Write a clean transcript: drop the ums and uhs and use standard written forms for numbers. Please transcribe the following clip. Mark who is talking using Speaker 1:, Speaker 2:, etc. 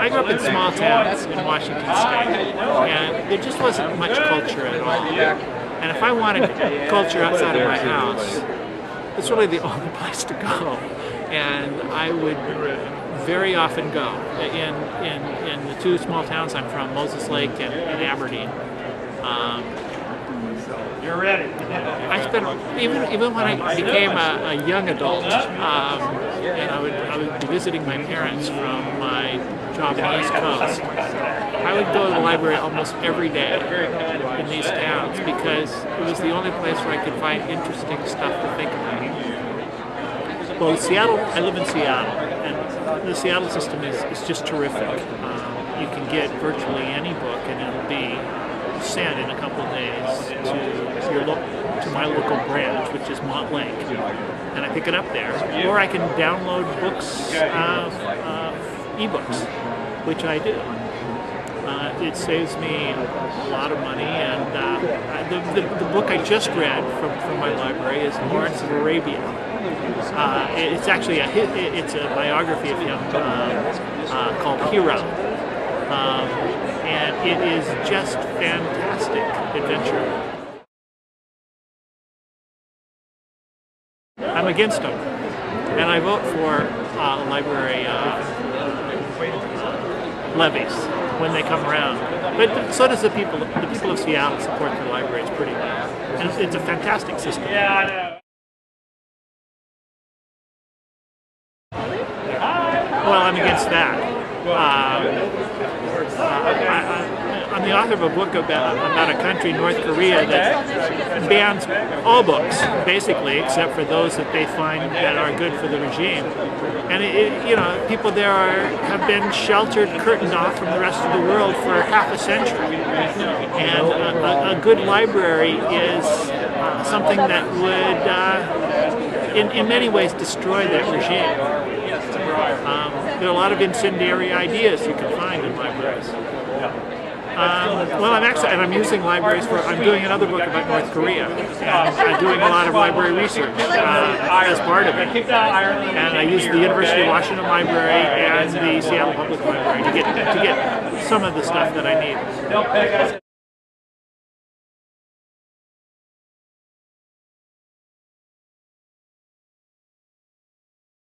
Speaker 1: I grew up in small towns in Washington State, and there just wasn't much culture at all. And if I wanted culture outside of my house, it's really the only place to go. And I would very often go. In the two small towns I'm from, Moses Lake and Aberdeen.
Speaker 2: You're ready.
Speaker 1: I spent even when I became a young adult, and I would be visiting my parents from my job on the East Coast. I would go to the library almost every day in these towns because it was the only place where I could find interesting stuff to think about. Well, Seattle, I live in Seattle, and the Seattle system is just terrific. You can get virtually any book, and it'll be sent in a couple of days to my local branch, which is Mont Lake, and I pick it up there. Or I can download books, ebooks, which I do. It saves me a lot of money, and the book I just read from my library is Lawrence of Arabia. It's actually it's a biography of him called Hero. And it is just fantastic adventure. I'm against them, and I vote for library levies when they come around. But so does the people. The people of Seattle support their libraries pretty well, and it's a fantastic system.
Speaker 2: Yeah, I know.
Speaker 1: Well, I'm against that. I'm the author of a book about a country, North Korea, that bans all books, basically, except for those that they find that are good for the regime. And people there have been sheltered, curtained off from the rest of the world for half a century. And a good library is something that would, in many ways, destroy that regime. There are a lot of incendiary ideas you can find in libraries. Well, I'm using libraries I'm doing another book about North Korea. And I'm doing a lot of library research as part of it. And I use the University of Washington Library and the Seattle Public Library to get some of the stuff that I need.